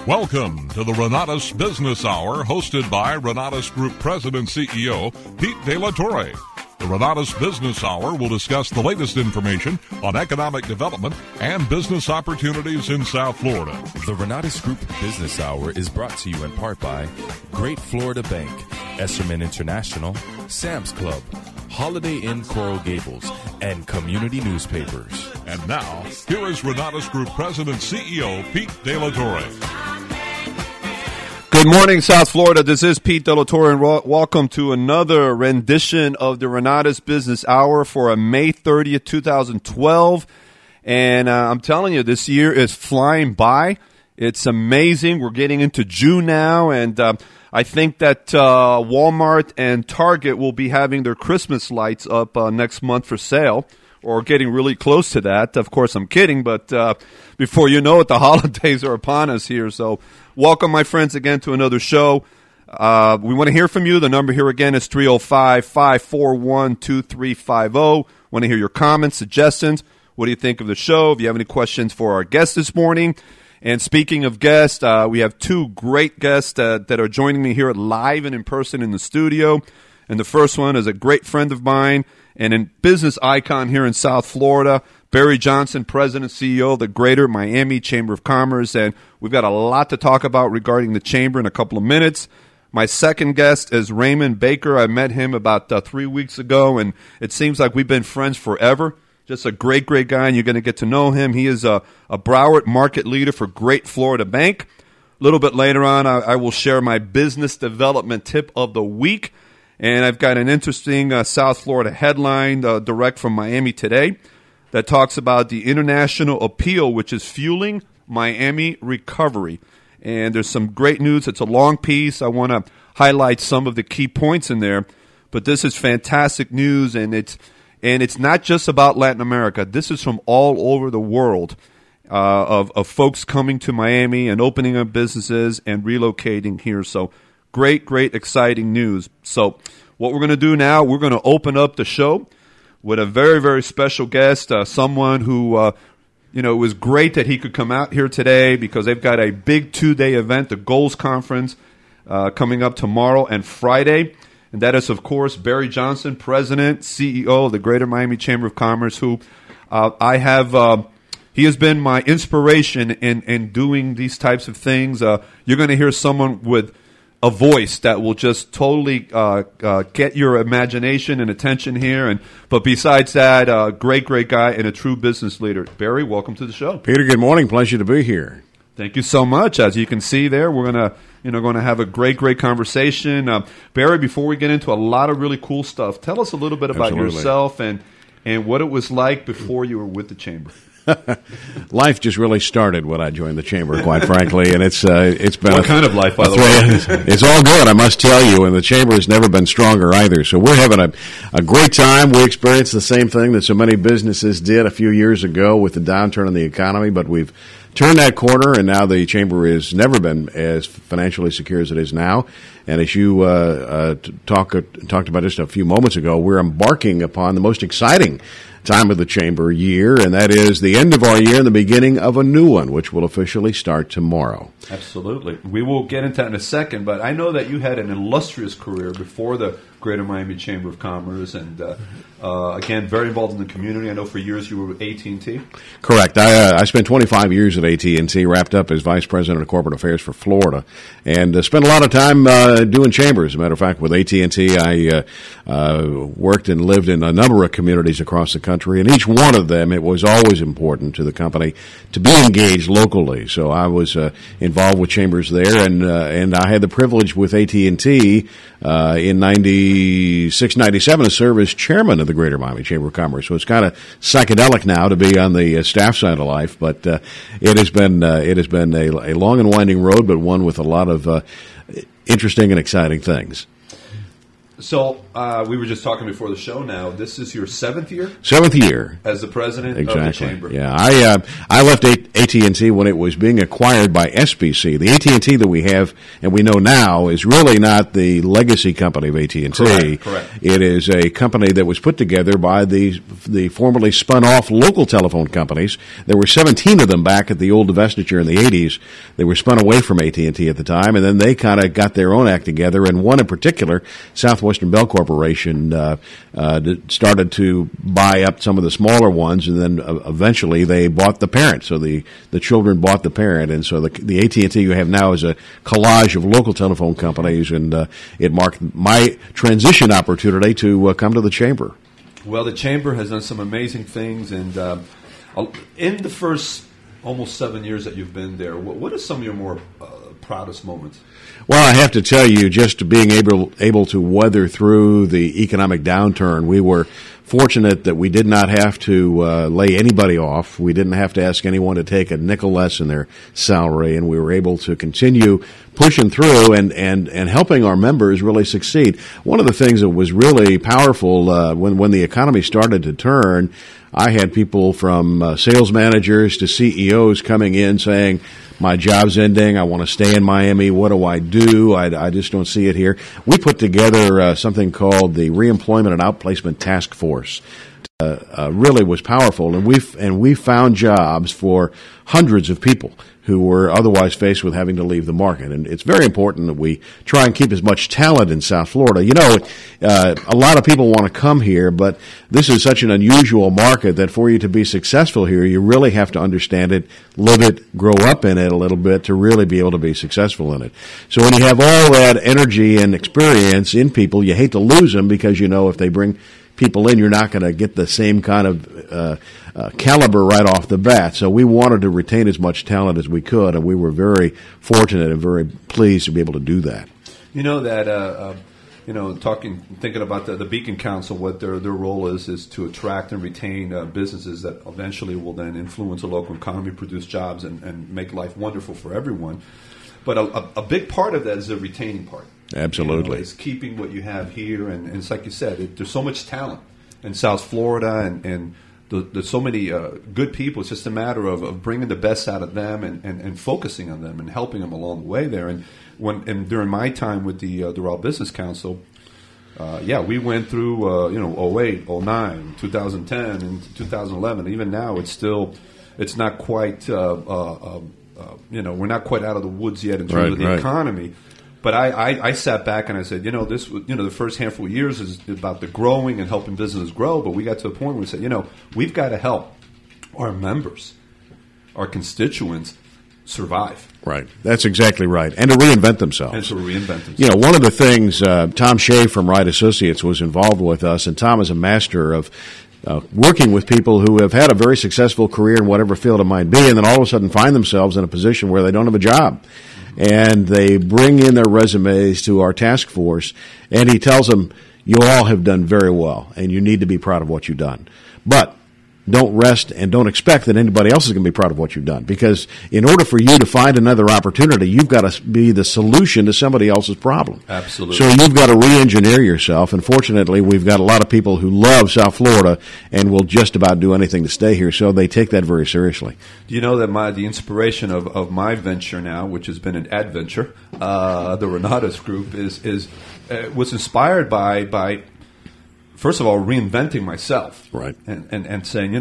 Welcome to the Renatus Business Hour, hosted by Renatus Group President CEO Pete De La Torre. The Renatus Business Hour will discuss the latest information on economic development and business opportunities in South Florida. The Renatus Group Business Hour is brought to you in part by Great Florida Bank, Esserman International, Sam's Club, Holiday Inn Coral Gables, and Community Newspapers. And now, here is Renatus Group President CEO Pete De La Torre. Good morning, South Florida. This is Pete De La Torre, and welcome to another rendition of the Renatus Business Hour for May 30th, 2012. And I'm telling you, this year is flying by. It's amazing. We're getting into June now, and I think that Walmart and Target will be having their Christmas lights up next month for sale, or getting really close to that. Of course, I'm kidding, but before you know it, the holidays are upon us here. So welcome, my friends, again to another show. We want to hear from you. The number here again is 305-541-2350. Want to hear your comments, suggestions. What do you think of the show? If you have any questions for our guest this morning. And speaking of guests, we have two great guests that are joining me here live and in person in the studio. And the first one is a great friend of mine and a business icon here in South Florida, Barry Johnson, President and CEO of the Greater Miami Chamber of Commerce. And we've got a lot to talk about regarding the Chamber in a couple of minutes. My second guest is Raymond Baker. I met him about 3 weeks ago, and it seems like we've been friends forever. Just a great, great guy, and you're going to get to know him. He is a Broward market leader for Great Florida Bank. A little bit later on, I will share my business development tip of the week. And I've got an interesting South Florida headline direct from Miami Today that talks about the international appeal, which is fueling Miami recovery. And there's some great news. It's a long piece. I want to highlight some of the key points in there. But this is fantastic news, and it's not just about Latin America. This is from all over the world of folks coming to Miami and opening up businesses and relocating here. So great, great, exciting news. So what we're going to do now, we're going to open up the show with a very, very special guest, someone who, it was great that he could come out here today because they've got a big 2-day event, the Goals Conference, coming up tomorrow and Friday. And that is, of course, Barry Johnson, President, CEO of the Greater Miami Chamber of Commerce, who he has been my inspiration in doing these types of things. You're going to hear someone with a voice that will just totally get your imagination and attention here. But besides that, great, great guy and a true business leader. Barry, welcome to the show. Peter, good morning. Pleasure to be here. Thank you so much. As you can see there, we're going to have a great, great conversation. Barry, before we get into a lot of really cool stuff, tell us a little bit about yourself and what it was like before you were with the Chamber. Life just really started when I joined the Chamber, quite frankly, and it's been what kind of life, by the way? It's all good, I must tell you, and the Chamber has never been stronger either. So we're having a great time. We experienced the same thing that so many businesses did a few years ago with the downturn in the economy, but we've turned that corner, and now the Chamber has never been as financially secure as it is now. And as you talked about just a few moments ago, we're embarking upon the most exciting time of the Chamber year, and that is the end of our year and the beginning of a new one, which will officially start tomorrow. Absolutely. We will get into that in a second, but I know that you had an illustrious career before the Greater Miami Chamber of Commerce, and again, very involved in the community. I know for years you were with AT&T. Correct. I spent 25 years at AT&T, wrapped up as Vice President of Corporate Affairs for Florida, and spent a lot of time doing chambers. As a matter of fact, with AT&T, I worked and lived in a number of communities across the country, and each one of them, it was always important to the company to be engaged locally. So I was involved with chambers there, and I had the privilege with AT&T in 96, 97 to serve as chairman of the Greater Miami Chamber of Commerce. So it's kind of psychedelic now to be on the staff side of life, but it has been a long and winding road, but one with a lot of interesting and exciting things. So we were just talking before the show. Now this is your 7th year. 7th year as the president exactly. of the chamber. Yeah, I left AT&T when it was being acquired by SBC. The AT&T that we have and we know now is really not the legacy company of AT&T. Correct. It is a company that was put together by the formerly spun off local telephone companies. There were 17 of them back at the old divestiture in the 80s. They were spun away from AT&T at the time, and then they kind of got their own act together. And one in particular, Southwestern Bell Corporation, started to buy up some of the smaller ones, and then eventually they bought the parent. So the children bought the parent, and so the AT&T you have now is a collage of local telephone companies, and it marked my transition opportunity to come to the chamber. Well, the chamber has done some amazing things, and in the first almost 7 years that you've been there, what are some of your more proudest moments? Well, I have to tell you, just being able to weather through the economic downturn, we were fortunate that we did not have to lay anybody off. We didn't have to ask anyone to take a nickel less in their salary, and we were able to continue pushing through and helping our members really succeed. One of the things that was really powerful when the economy started to turn, I had people from sales managers to CEOs coming in saying, my job's ending, I want to stay in Miami, what do? I just don't see it here. We put together something called the Reemployment and Outplacement Task Force. Really was powerful, and we found jobs for hundreds of people who were otherwise faced with having to leave the market. And it's very important that we try and keep as much talent in South Florida. You know, a lot of people want to come here, but this is such an unusual market that for you to be successful here, you really have to understand it, live it, grow up in it a little bit to really be able to be successful in it. So when you have all that energy and experience in people, you hate to lose them because you know if they bring people in, you're not going to get the same kind of caliber right off the bat. So we wanted to retain as much talent as we could, and we were very fortunate and very pleased to be able to do that. You know that, thinking about the Beacon Council, what their role is to attract and retain businesses that eventually will then influence the local economy, produce jobs, and make life wonderful for everyone. But a big part of that is the retaining part. Absolutely. You know, it's keeping what you have here, and it's like you said, there's so much talent in South Florida, and there's so many good people. It's just a matter of bringing the best out of them and focusing on them and helping them along the way there. And during my time with the Doral Business Council, we went through 08, 09, 2010, and 2011. Even now, it's not quite we're not quite out of the woods yet in terms of the economy. But I sat back and I said, the first handful of years is about the growing and helping businesses grow. But we got to a point where we said, we've got to help our members, our constituents, survive. Right. That's exactly right. And to reinvent themselves. You know, one of the things, Tom Shea from Wright Associates was involved with us, and Tom is a master of working with people who have had a very successful career in whatever field it might be, and then all of a sudden find themselves in a position where they don't have a job. And they bring in their resumes to our task force, and he tells them, you all have done very well, and you need to be proud of what you've done. But don't rest and don't expect that anybody else is going to be proud of what you've done. Because in order for you to find another opportunity, you've got to be the solution to somebody else's problem. Absolutely. So you've got to re-engineer yourself. And fortunately, we've got a lot of people who love South Florida and will just about do anything to stay here. So they take that very seriously. Do you know that the inspiration of my venture now, which has been an adventure, the Renatus Group, was inspired by first of all, reinventing myself, right, and saying,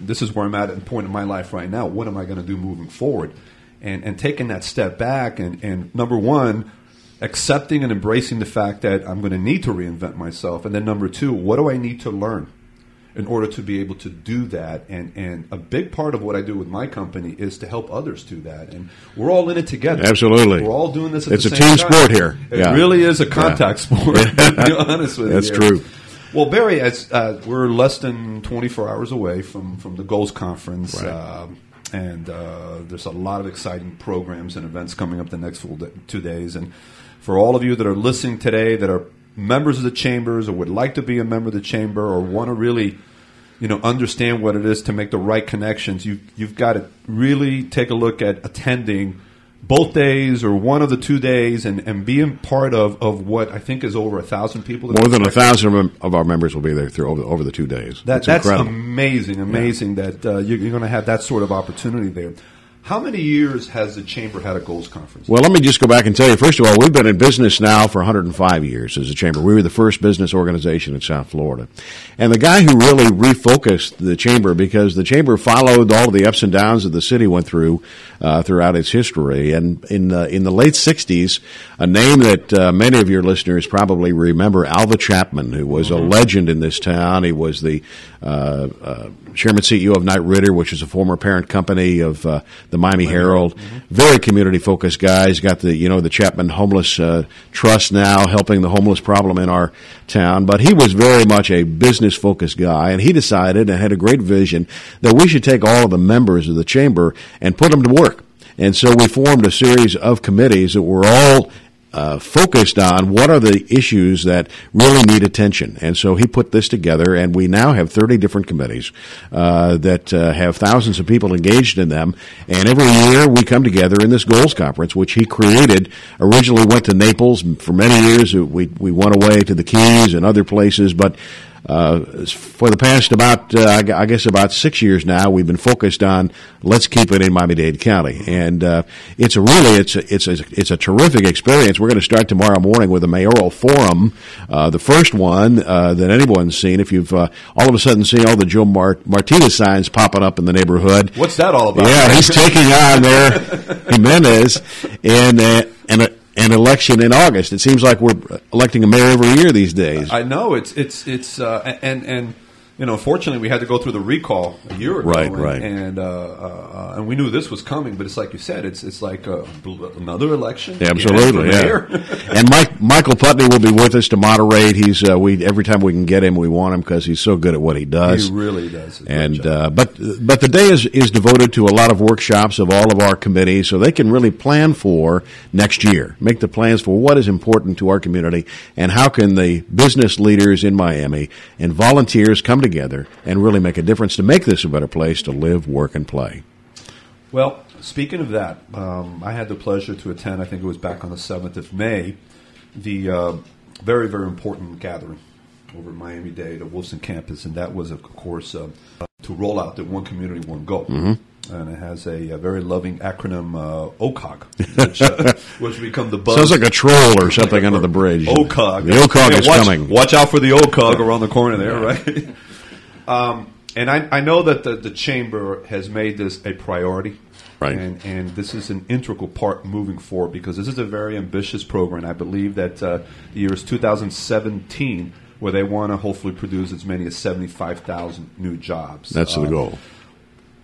this is where I'm at a point in my life right now. What am I going to do moving forward? And taking that step back, and number one, accepting and embracing the fact that I'm going to need to reinvent myself, and then number two, what do I need to learn in order to be able to do that? And a big part of what I do with my company is to help others do that. And we're all in it together. Absolutely. We're all doing this at the same time. It's a team sport here. It really is a contact sport, to be honest with you. That's true. Well, Barry, we're less than 24 hours away from the Goals Conference. Right. And there's a lot of exciting programs and events coming up the next 2 days. And for all of you that are listening today that are members of the chambers or would like to be a member of the chamber or want to really understand what it is to make the right connections, you've got to really take a look at attending both days or one of the 2 days and being part of what I think is over 1,000 people. More than 1,000 of our members will be there over the 2 days. That's incredible. Amazing that you're going to have that sort of opportunity there. How many years has the Chamber had a goals conference? Well, let me just go back and tell you, first of all, we've been in business now for 105 years as a Chamber. We were the first business organization in South Florida. And the guy who really refocused the Chamber, because the Chamber followed all of the ups and downs that the city went through throughout its history. And in the late 60s, a name that many of your listeners probably remember, Alva Chapman, who was a legend in this town. He was the chairman CEO of Knight Ridder, which is a former parent company of the Miami Herald. Very community-focused guy. He's got the Chapman Homeless Trust now, helping the homeless problem in our town. But he was very much a business-focused guy, and he decided and had a great vision that we should take all of the members of the Chamber and put them to work. And so we formed a series of committees that were all focused on what are the issues that really need attention. And so he put this together, and we now have 30 different committees that have thousands of people engaged in them. And every year we come together in this goals conference, which he created. Originally went to Naples. For many years we went away to the Keys and other places, but for the past about 6 years now, we've been focused on let's keep it in Miami-Dade County, and it's a terrific experience. We're going to start tomorrow morning with a mayoral forum, the first one that anyone's seen. If you've all of a sudden seen all the Joe Martinez signs popping up in the neighborhood, what's that all about? Yeah, he's taking on there Jimenez and an election in August. It seems like we're electing a mayor every year these days. I know and fortunately we had to go through the recall a year ago, right. And we knew this was coming, but it's like you said, it's like another election. Absolutely, yeah. And Michael Putney will be with us to moderate. He's every time we can get him, we want him because he's so good at what he does. He really does. And but the day is devoted to a lot of workshops of all of our committees, so they can really plan for next year, make the plans for what is important to our community, and how can the business leaders in Miami and volunteers come together and really make a difference to make this a better place to live, work, and play. Well, speaking of that, I had the pleasure to attend, I think it was back on the 7th of May, the very, very important gathering over at Miami-Dade, the Wilson campus, and that was, of course, to roll out the One Community, One Goal. And it has a very loving acronym, OCOG, which become the buzz. Sounds like a troll or something under the bridge. OCOG. The OCOG is coming. Watch out for the OCOG around the corner there, right? And I know that the Chamber has made this a priority. Right. And this is an integral part moving forward because this is a very ambitious program. I believe that the year is 2017 where they want to hopefully produce as many as 75,000 new jobs. That's the goal.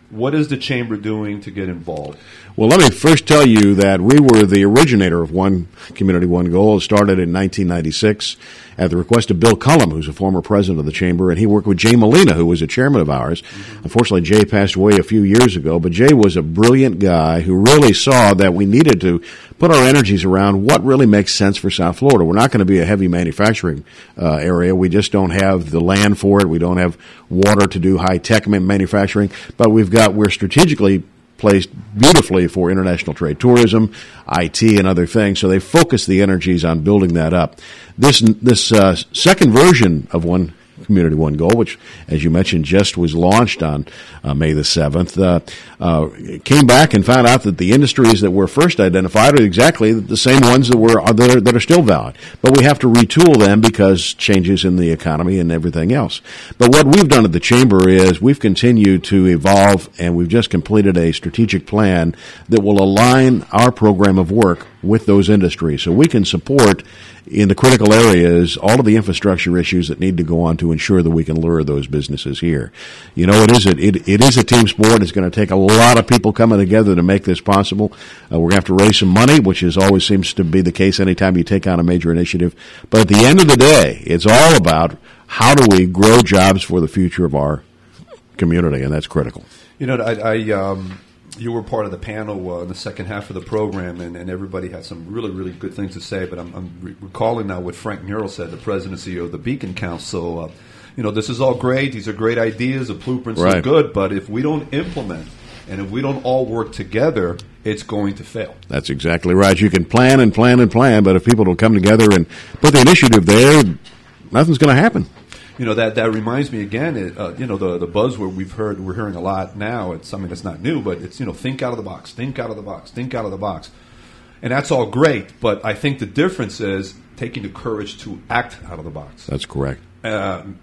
What is the Chamber doing to get involved? Well, let me first tell you that we were the originator of One Community, One Goal. It started in 1996 at the request of Bill Cullum, who's a former president of the Chamber, and he worked with Jay Molina, who was a chairman of ours. Unfortunately, Jay passed away a few years ago, but Jay was a brilliant guy who really saw that we needed to put our energies around what really makes sense for South Florida. We're not going to be a heavy manufacturing area. We just don't have the land for it. We don't have water to do high-tech manufacturing, but we're strategically placed beautifully for international trade, tourism, IT, and other things. So they focus the energies on building that up. This second version of One Community, One Goal, which, as you mentioned, just was launched on May the 7th, came back and found out that the industries that were first identified are exactly the same ones that are still valid. But we have to retool them because changes in the economy and everything else. But what we've done at the Chamber is we've continued to evolve, and we've just completed a strategic plan that will align our program of work with those industries so we can support in the critical areas all of the infrastructure issues that need to go on to ensure that we can lure those businesses here. You know, it is a team sport. It's going to take a lot of people coming together to make this possible. We're going to have to raise some money, which always seems to be the case anytime you take on a major initiative. But at the end of the day, it's all about how do we grow jobs for the future of our community, and that's critical. You know, you were part of the panel in the second half of the program, and everybody had some really, really good things to say. But I'm recalling now what Frank Murrell said, the president and CEO of the Beacon Council. This is all great. These are great ideas. The blueprints are good. But if we don't implement And if we don't all work together, it's going to fail. That's exactly right. You can plan and plan and plan, but if people don't come together and put the initiative there, nothing's going to happen. That reminds me again. The buzzword we're hearing a lot now. It's something that's not new, but it's think out of the box, think out of the box, think out of the box, and that's all great. But I think the difference is taking the courage to act out of the box. That's correct. One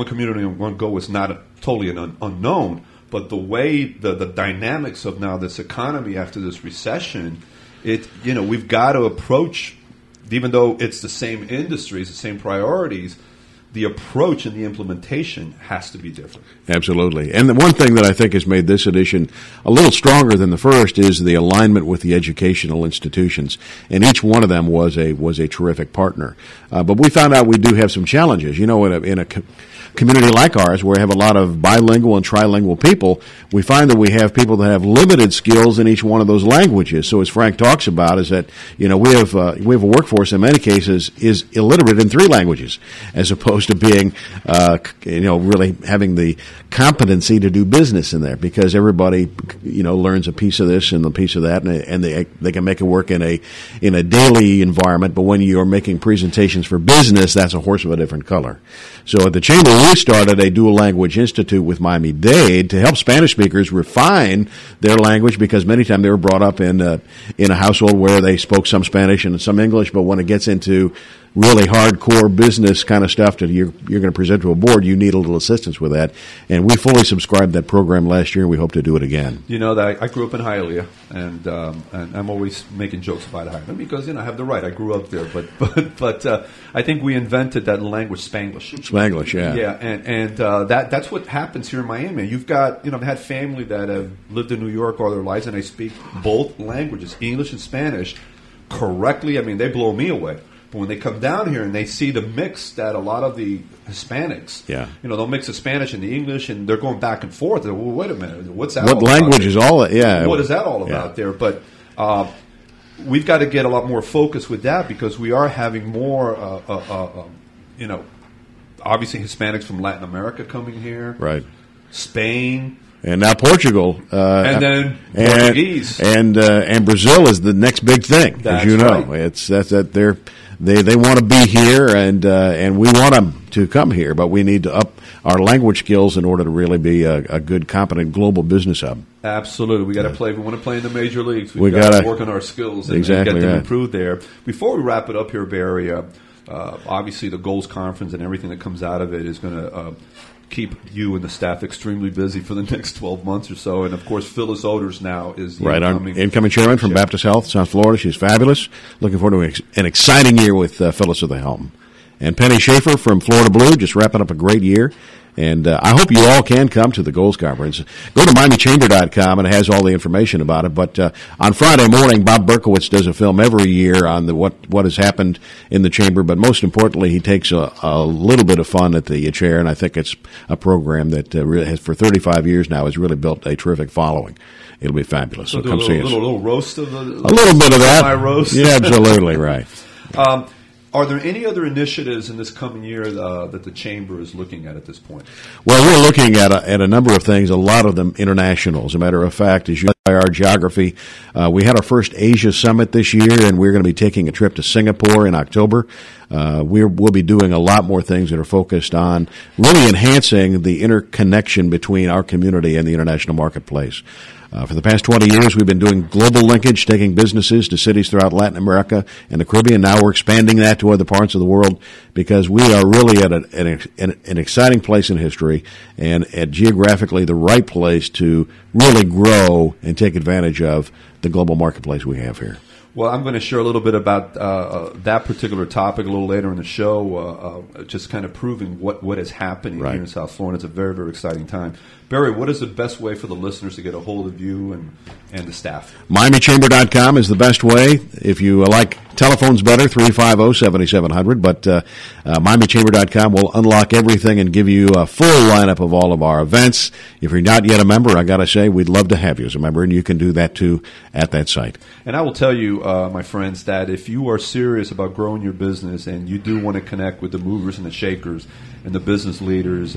community and one goal is not totally an unknown, but the way the dynamics of now this economy after this recession, we've got to approach. Even though it's the same industries, the same priorities, the approach and the implementation has to be different. Absolutely. And the one thing that I think has made this edition a little stronger than the first is the alignment with the educational institutions. And each one of them was a terrific partner. But we found out we do have some challenges. In a community like ours, where we have a lot of bilingual and trilingual people, we find that we have people that have limited skills in each one of those languages. So as Frank talks about, is that we have a workforce in many cases is illiterate in 3 languages, as opposed to being really having the competency to do business in there, because everybody learns a piece of this and a piece of that, and they can make it work in a daily environment. But when you're making presentations for business, that's a horse of a different color. So at the Chamber, we started a dual language institute with Miami-Dade to help Spanish speakers refine their language, because many times they were brought up in a household where they spoke some Spanish and some English, but when it gets into really hardcore business kind of stuff that you're going to present to a board, you need a little assistance with that. And we fully subscribed that program last year, and we hope to do it again. I grew up in Hialeah, and I'm always making jokes about Hialeah because I have the right. I grew up there, but I think we invented that language, Spanglish. Spanglish, yeah. Yeah, and that's what happens here in Miami. You've got I've had family that have lived in New York all their lives, and they speak both languages, English and Spanish, correctly. I mean, they blow me away. But when they come down here and they see the mix that a lot of the Hispanics, they'll mix the Spanish and the English, and they're going back and forth. Well, wait a minute, what's that? What language is all that? Yeah, what is that all about there? But we've got to get a lot more focus with that, because we are having more, obviously Hispanics from Latin America coming here, right? Spain. And now Portugal, and then Portuguese, and Brazil is the next big thing. That's as you know, right. They want to be here, and we want them to come here, but we need to up our language skills in order to really be a good, competent global business hub. Absolutely, we got to play. We want to play in the major leagues. We've got to work on our skills and get them improved there. Before we wrap it up here, Barry, obviously the goals conference and everything that comes out of it is going to keep you and the staff extremely busy for the next 12 months or so. And, of course, Phyllis Oders now is the incoming chairman from Baptist Health, South Florida. She's fabulous. Looking forward to an exciting year with Phyllis at the helm. And Penny Schaefer from Florida Blue, just wrapping up a great year. And I hope you all can come to the Goals Conference. Go to MiamiChamber.com, and it has all the information about it. But on Friday morning, Bob Berkowitz does a film every year on what has happened in the Chamber. But most importantly, he takes a little bit of fun at the chair, and I think it's a program that really has, for 35 years now, has really built a terrific following. It'll be fabulous. So come see us. A little roast of a little bit of that. My roast. Yeah, absolutely right. Are there any other initiatives in this coming year that the Chamber is looking at this point? Well, we're looking at a number of things, a lot of them international. As a matter of fact, as you know by our geography, we had our first Asia Summit this year, and we're going to be taking a trip to Singapore in October. We'll be doing a lot more things that are focused on really enhancing the interconnection between our community and the international marketplace. For the past 20 years, we've been doing global linkage, taking businesses to cities throughout Latin America and the Caribbean. Now we're expanding that to other parts of the world, because we are really at an exciting place in history and at geographically the right place to really grow and take advantage of the global marketplace we have here. Well, I'm going to share a little bit about that particular topic a little later in the show, just kind of proving what is happening here in South Florida. It's a very, very exciting time. Barry, what is the best way for the listeners to get a hold of you and the staff? MiamiChamber.com is the best way. If you like telephones better, 350-7700, but MiamiChamber.com will unlock everything and give you a full lineup of all of our events. If you're not yet a member, I got to say, we'd love to have you as a member, and you can do that too at that site. And I will tell you, my friends, that if you are serious about growing your business and you do want to connect with the movers and the shakers and the business leaders,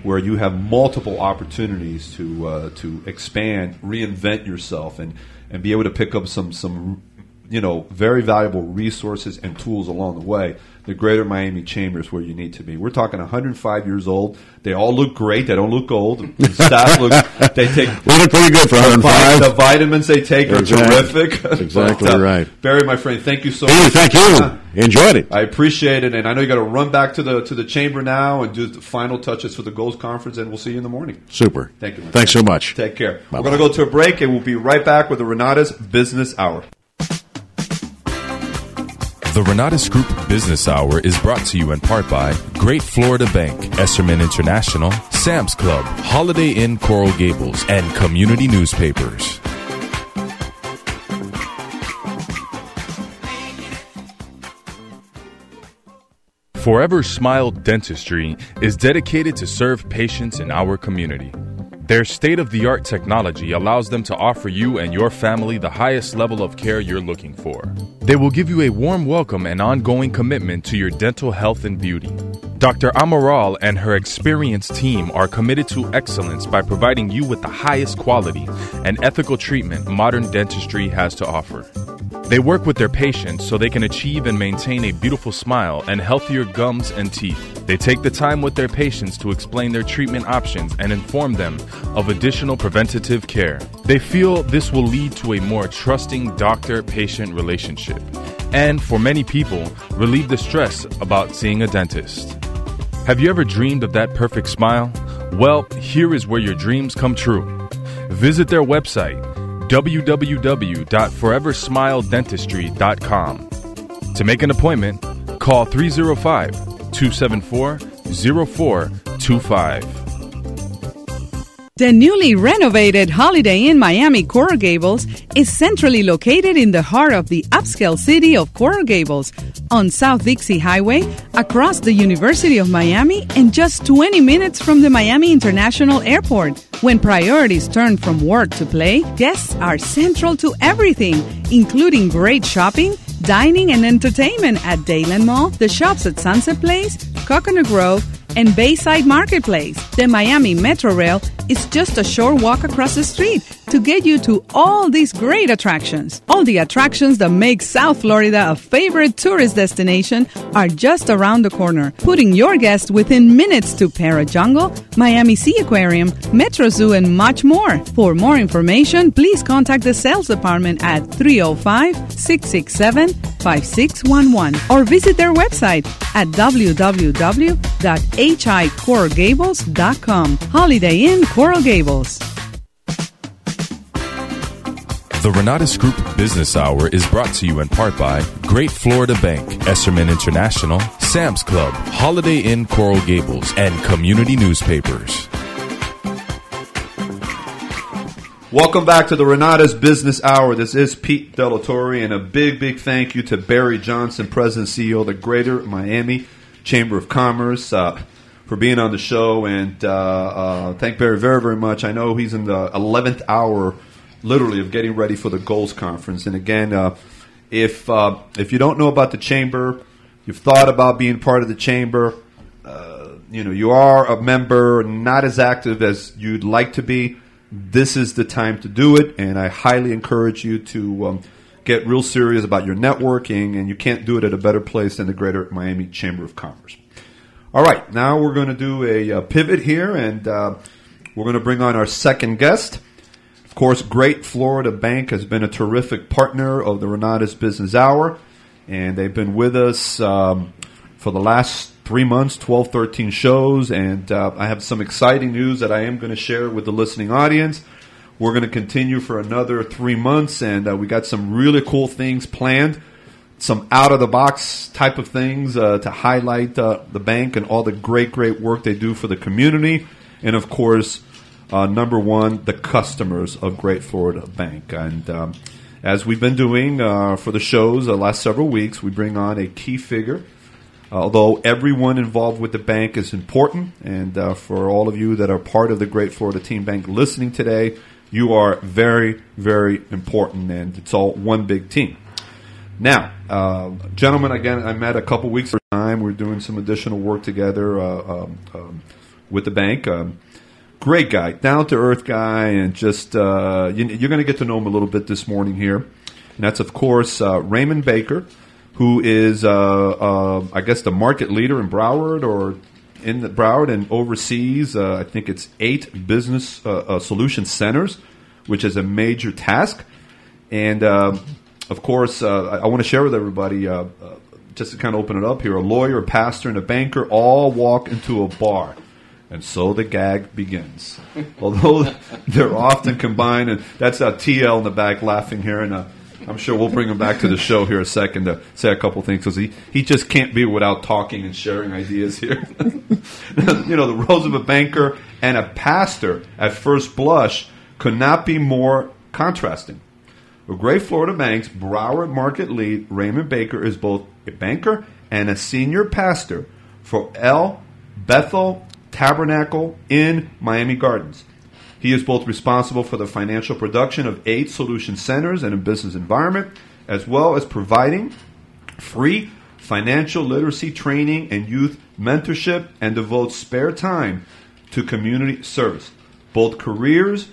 where you have multiple opportunities to expand, reinvent yourself, and be able to pick up some very valuable resources and tools along the way. The Greater Miami Chamber is where you need to be. We're talking 105 years old. They all look great. They don't look old. The staff looks. They take. We look pretty good for 105. The vitamins they take are terrific. Exactly but, right. Barry, my friend, thank you so much. Thank you. Enjoyed it. I appreciate it, and I know you got to run back to the chamber now and do the final touches for the Goals Conference, and we'll see you in the morning. Super. Thank you. Thanks so much. Take care. Bye-bye. We're going to go to a break, and we'll be right back with the Renatus Business Hour. The Renatus Group Business Hour is brought to you in part by Great Florida Bank, Esserman International, Sam's Club, Holiday Inn Coral Gables, and community newspapers. Forever Smile Dentistry is dedicated to serve patients in our community. Their state-of-the-art technology allows them to offer you and your family the highest level of care you're looking for. They will give you a warm welcome and ongoing commitment to your dental health and beauty. Dr. Amaral and her experienced team are committed to excellence by providing you with the highest quality and ethical treatment modern dentistry has to offer. They work with their patients so they can achieve and maintain a beautiful smile and healthier gums and teeth. They take the time with their patients to explain their treatment options and inform them of additional preventative care. They feel this will lead to a more trusting doctor-patient relationship and, for many people, relieve the stress about seeing a dentist. Have you ever dreamed of that perfect smile? Well, here is where your dreams come true. Visit their website, www.foreversmiledentistry.com. To make an appointment, call 305-274-0425. The newly renovated Holiday Inn Miami Coral Gables is centrally located in the heart of the upscale city of Coral Gables, on South Dixie Highway, across the University of Miami, and just 20 minutes from the Miami International Airport. When priorities turn from work to play, guests are central to everything, including great shopping, dining, and entertainment at Dayland Mall, the shops at Sunset Place, Coconut Grove, and Bayside Marketplace. The Miami Metro Rail is just a short walk across the street to get you to all these great attractions. All the attractions that make South Florida a favorite tourist destination are just around the corner, putting your guests within minutes to Para Jungle, Miami Sea Aquarium, Metro Zoo, and much more. For more information, please contact the sales department at 305-667-5611 or visit their website at www.hicoralgables.com. Holiday Inn Coral Gables. The Renatus Group Business Hour is brought to you in part by Great Florida Bank, Esserman International, Sam's Club, Holiday Inn Coral Gables, and community newspapers. Welcome back to the Renatus Business Hour. This is Pete Delatorre, and a big thank you to Barry Johnson, President and CEO of the Greater Miami Chamber of Commerce, for being on the show. And thank Barry very much. I know he's in the 11th hour, literally, of getting ready for the Goals Conference. And again, if you don't know about the Chamber, you've thought about being part of the Chamber, you are a member, not as active as you'd like to be, this is the time to do it, and I highly encourage you to get real serious about your networking, and you can't do it at a better place than the Greater Miami Chamber of Commerce. All right, now we're going to do a pivot here, and we're going to bring on our second guest. Of course, Great Florida Bank has been a terrific partner of the Renatus Business Hour, and they've been with us for the last 3 months, 12, 13 shows, and I have some exciting news that I am going to share with the listening audience. We're going to continue for another 3 months, and we got some really cool things planned, some out-of-the-box type of things to highlight the bank and all the great work they do for the community, and of course, number one, the customers of Great Florida Bank. And as we've been doing for the shows the last several weeks, we bring on a key figure. Although everyone involved with the bank is important, and for all of you that are part of the Great Florida Team Bank listening today, you are very important, and it's all one big team. Now, gentlemen, again, I met a couple weeks ago. We're doing some additional work together, with the bank. Great guy, down-to-earth guy, and just you're going to get to know him a little bit this morning here. And that's, of course, Raymond Baker, who is, I guess, the market leader in Broward and oversees, I think it's 8 business solution centers, which is a major task. And, of course, I want to share with everybody, just to kind of open it up here, a lawyer, a pastor, and a banker all walk into a bar. And so the gag begins. Although they're often combined, and that's TL in the back laughing here, and I'm sure we'll bring him back to the show here in a second to say a couple things, because he just can't be without talking and sharing ideas here. The roles of a banker and a pastor at first blush could not be more contrasting. With Great Florida Bank's Broward market lead, Raymond Baker is both a banker and a senior pastor for El Bethel Tabernacle in Miami Gardens. He is both responsible for the financial production of 8 solution centers and a business environment, as well as providing free financial literacy training and youth mentorship, and devotes spare time to community service. Both careers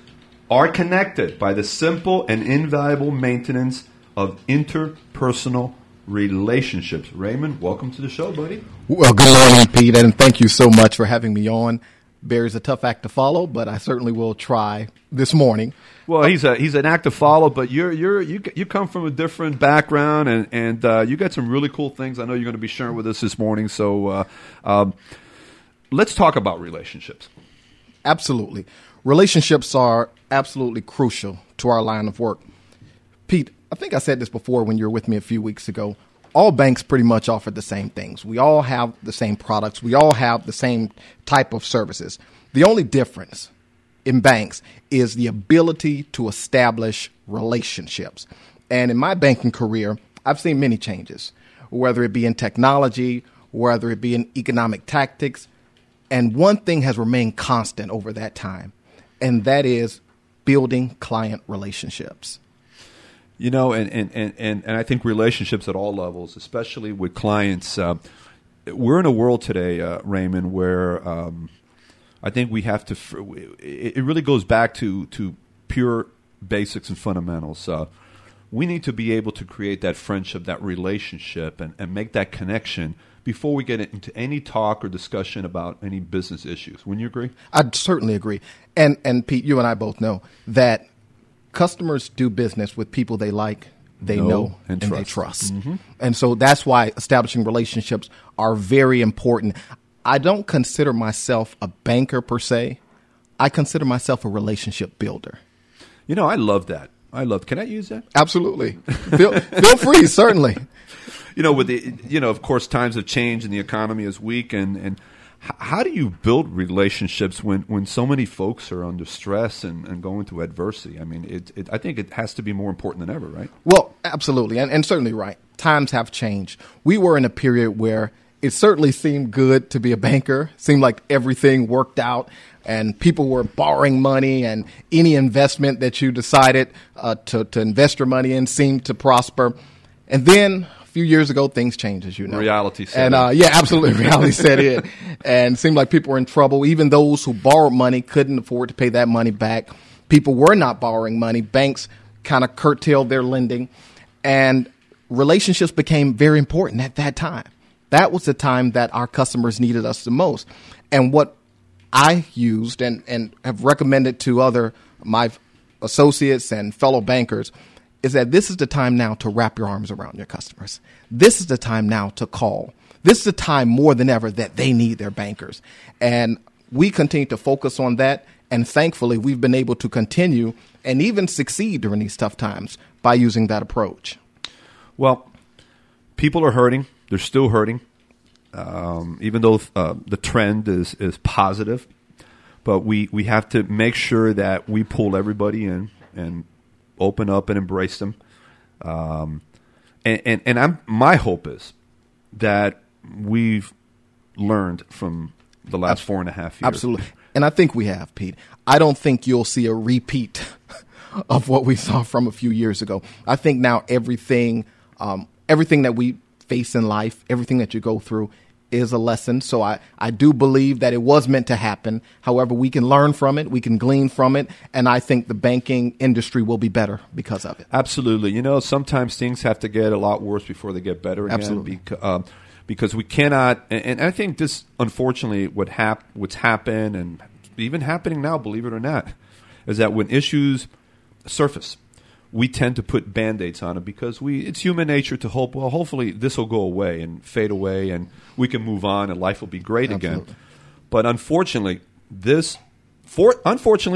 are connected by the simple and invaluable maintenance of interpersonal relationships. Raymond, welcome to the show, buddy. Well, good morning, Pete, and thank you so much for having me on. Barry's a tough act to follow, but I certainly will try this morning. Well, he's an act to follow, but you come from a different background, and you got some really cool things I know you're going to be sharing with us this morning. So let's talk about relationships. Absolutely. Relationships are absolutely crucial to our line of work. Pete, I think I said this before when you were with me a few weeks ago. All banks pretty much offer the same things. We all have the same products. We all have the same type of services. The only difference in banks is the ability to establish relationships. And in my banking career, I've seen many changes, whether it be in technology, whether it be in economic tactics. And one thing has remained constant over that time, and that is building client relationships. And I think relationships at all levels, especially with clients, we're in a world today, Raymond, where I think we have to. It really goes back to pure basics and fundamentals. We need to be able to create that friendship, that relationship, and make that connection before we get into any talk or discussion about any business issues. Wouldn't you agree? I'd certainly agree. And Pete, you and I both know that customers do business with people they like, they know, and they trust. Mm-hmm. And so that's why establishing relationships are very important. I don't consider myself a banker per se. I consider myself a relationship builder. I love that. Can I use that? Absolutely. Feel free, certainly. With the, of course, times have changed and the economy is weak, and how do you build relationships when so many folks are under stress and going through adversity? I mean, I think it has to be more important than ever, right? Well, absolutely, and certainly right. Times have changed. We were in a period where it certainly seemed good to be a banker. Seemed like everything worked out, and people were borrowing money, and any investment that you decided to invest your money in seemed to prosper. And then a few years ago, things changed, as you know. Reality set in. Yeah, absolutely. Reality set in. And it seemed like people were in trouble. Even those who borrowed money couldn't afford to pay that money back. People were not borrowing money. Banks kind of curtailed their lending. And relationships became very important at that time. That was the time that our customers needed us the most. And what I used and have recommended to my associates and fellow bankers is that this is the time now to wrap your arms around your customers. This is the time now to call. This is the time more than ever that they need their bankers. And we continue to focus on that. And thankfully, we've been able to continue and even succeed during these tough times by using that approach. Well, people are hurting. They're still hurting, even though the trend is positive. But we have to make sure that we pull everybody in and open up and embrace them. My hope is that we've learned from the last 4.5 years. Absolutely. And I think we have, Pete. I don't think you'll see a repeat of what we saw from a few years ago. I think now everything that we face in life, everything that you go through is a lesson. So I do believe that it was meant to happen. However, we can learn from it. We can glean from it. And I think the banking industry will be better because of it. Absolutely. Sometimes things have to get a lot worse before they get better again. Absolutely. Because we cannot, and I think this, unfortunately, what's happened and even happening now, believe it or not, is that when issues surface, we tend to put Band-Aids on it because it's human nature to hope, well, hopefully this will go away and fade away and we can move on and life will be great Absolutely. again. But unfortunately,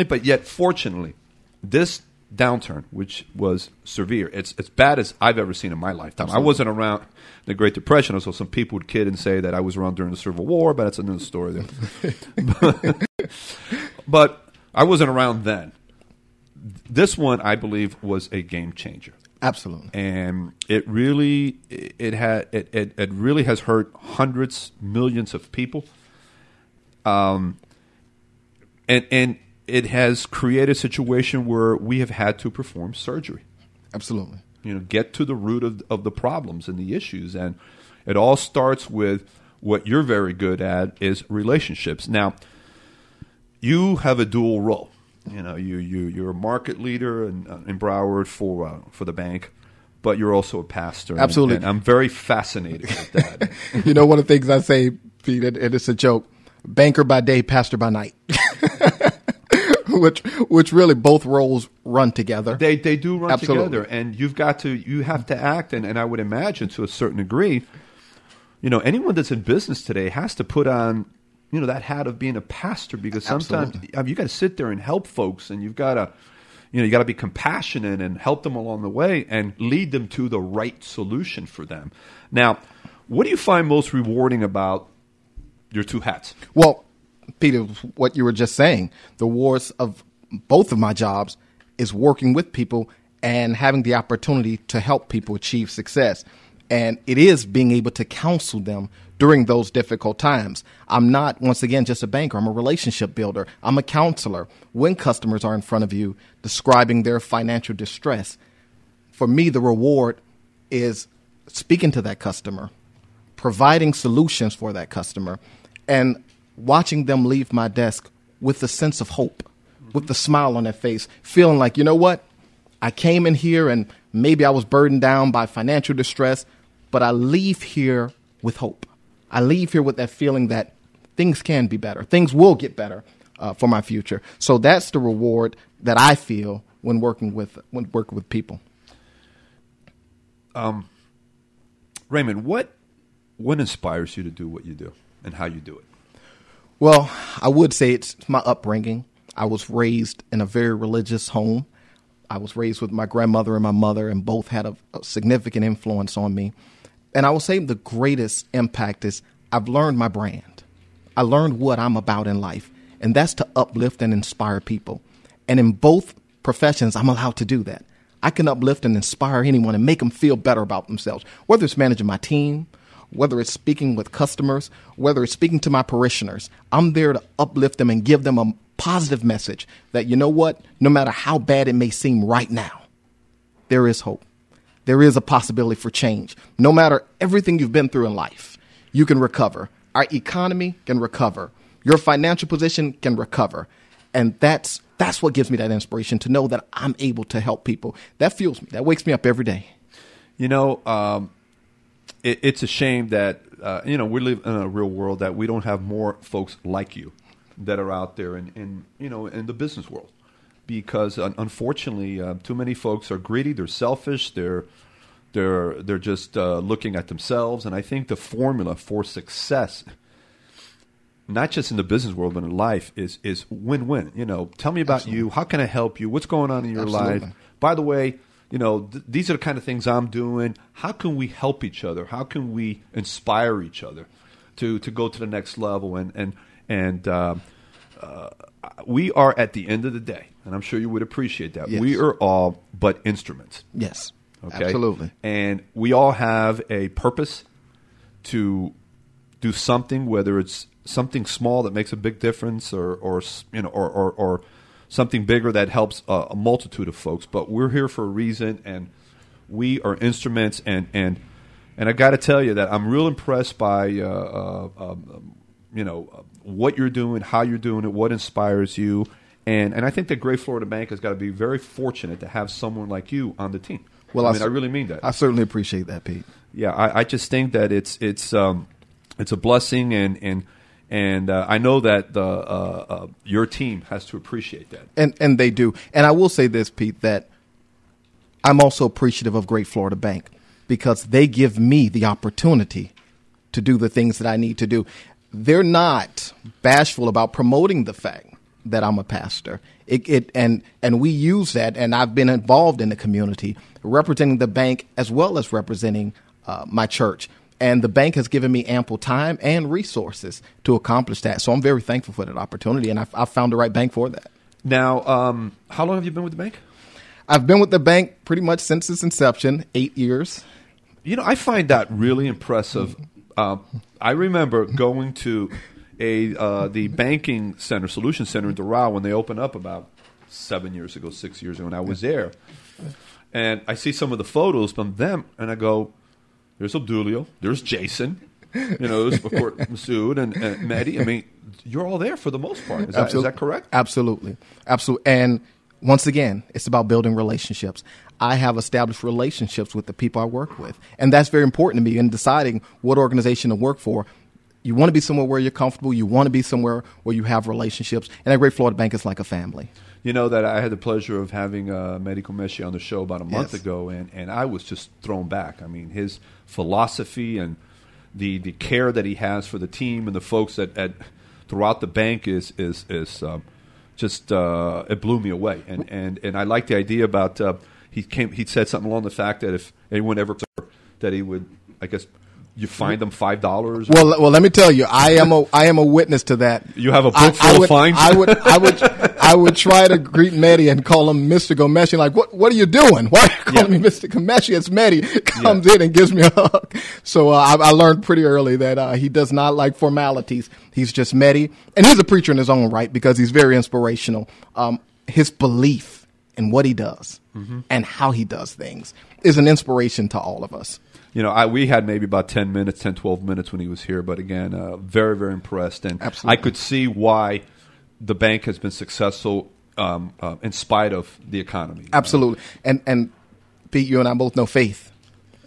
but yet fortunately, this downturn, which was severe, it's as bad as I've ever seen in my lifetime. Absolutely. I wasn't around the Great Depression, so some people would kid and say that I was around during the Civil War, but that's another story there. But I wasn't around then. This one, I believe, was a game changer. Absolutely. And it really really has hurt hundreds, millions of people. And it has created a situation where we have had to perform surgery. Absolutely. Get to the root of the problems and the issues. And it all starts with what you're very good at is relationships. Now, you have a dual role. You're a market leader in Broward for the bank, but you're also a pastor. Absolutely. And I'm very fascinated with that. One of the things I say, Pete, and it's a joke, banker by day, pastor by night. Which really both roles run together. They do run Absolutely. together, and you have to act, and I would imagine to a certain degree, anyone that's in business today has to put on, that hat of being a pastor, because sometimes you got to sit there and help folks, and you've got to, you got to be compassionate and help them along the way and lead them to the right solution for them. Now, what do you find most rewarding about your two hats? Well, Peter, what you were just saying, the wars of both of my jobs is working with people and having the opportunity to help people achieve success. And it is being able to counsel them during those difficult times. I'm not, once again, just a banker. I'm a relationship builder. I'm a counselor. When customers are in front of you describing their financial distress, for me, the reward is speaking to that customer, providing solutions for that customer, and watching them leave my desk with a sense of hope, with the smile on their face, feeling like, you know what? I came in here and maybe I was burdened down by financial distress, but I leave here with hope. I leave here with that feeling that things can be better. Things will get better for my future. So that's the reward that I feel when working with people. Raymond, what inspires you to do what you do and how you do it? Well, I would say it's my upbringing. I was raised in a very religious home. I was raised with my grandmother and my mother, and both had a significant influence on me. And I will say the greatest impact is I've learned my brand. I learned what I'm about in life, and that's to uplift and inspire people. And in both professions, I'm allowed to do that. I can uplift and inspire anyone and make them feel better about themselves, whether it's managing my team, whether it's speaking with customers, whether it's speaking to my parishioners. I'm there to uplift them and give them a positive message that, you know what, no matter how bad it may seem right now, there is hope. There is a possibility for change. No matter everything you've been through in life, you can recover. Our economy can recover. Your financial position can recover. And that's what gives me that inspiration, to know that I'm able to help people. That fuels me. That wakes me up every day. It's a shame that, we live in a real world that we don't have more folks like you that are out there in the business world. Because unfortunately, too many folks are greedy. They're selfish. They're just looking at themselves. And I think the formula for success, not just in the business world but in life, is win-win. Tell me about Absolutely. you. How can I help you? What's going on in your Absolutely. life? By the way, these are the kind of things I'm doing. How can we help each other? How can we inspire each other to go to the next level? And we are, at the end of the day, and I'm sure you would appreciate that, Yes. we are all but instruments. Yes, Okay? absolutely. And we all have a purpose to do something, whether it's something small that makes a big difference or something bigger that helps a multitude of folks. But we're here for a reason, and we are instruments, and And I got to tell you that I'm real impressed by what you're doing, how you're doing it, what inspires you. And I think that Great Florida Bank has got to be very fortunate to have someone like you on the team. Well, I really mean that. I certainly appreciate that, Pete. Yeah, I just think that it's a blessing, and I know that your team has to appreciate that. And they do. And I will say this, Pete, that I'm also appreciative of Great Florida Bank because they give me the opportunity to do the things that I need to do. They're not bashful about promoting the fact that I'm a pastor. And we use that, and I've been involved in the community, representing the bank as well as representing my church. And the bank has given me ample time and resources to accomplish that. So I'm very thankful for that opportunity, and I found the right bank for that. Now, how long have you been with the bank? I've been with the bank pretty much since its inception, 8 years. I find that really impressive. I remember going to the banking center, Solution Center in Doral when they opened up about 6 years ago, and I was there. And I see some of the photos from them, and I go, there's Obdulio, there's Jason, there's of course Masood and Mehdi. I mean, you're all there for the most part. Is that correct? Absolutely. And once again, it's about building relationships. I have established relationships with the people I work with. And that's very important to me in deciding what organization to work for. You want to be somewhere where you're comfortable. You want to be somewhere where you have relationships. And at Great Florida Bank, it's like a family. You know that I had the pleasure of having Mehdi Komeshi on the show about a month ago, and I was just thrown back. I mean, his philosophy and the care that he has for the team and the folks throughout the bank is just it blew me away. And I like the idea about he said something along the fact that if anyone ever that he would, I guess, you find them $5. Well, let me tell you, I am a witness to that. You have a book full of fines. I would try to greet Mehdi and call him Mr. Gomeshi. Like, what are you doing? Why are you calling me Mr. Gomeshi? It's Mehdi. Comes in and gives me a hug. So I learned pretty early that he does not like formalities. He's just Mehdi, and he's a preacher in his own right because he's very inspirational. His belief in what he does and how he does things is an inspiration to all of us. We had maybe about 10, 12 minutes when he was here, but again, very, very impressed. And absolutely. I could see why the bank has been successful in spite of the economy. Absolutely. And Pete, you and I both know Faith.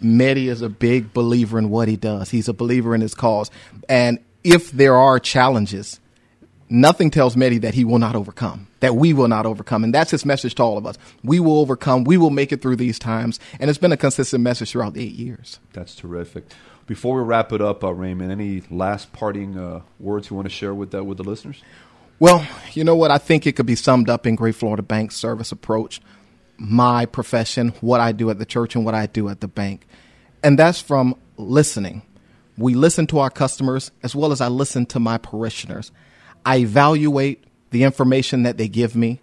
Mehdi is a big believer in what he does. He's a believer in his cause. And if there are challenges, nothing tells Mehdi that he will not overcome, that we will not overcome. And that's his message to all of us. We will overcome. We will make it through these times. And it's been a consistent message throughout the 8 years. That's terrific. Before we wrap it up, Raymond, any last parting words you want to share with the listeners? Well, you know what? I think it could be summed up in Great Florida Bank's service approach, my profession, what I do at the church and what I do at the bank. And that's from listening. We listen to our customers as well as I listen to my parishioners. I evaluate the information that they give me.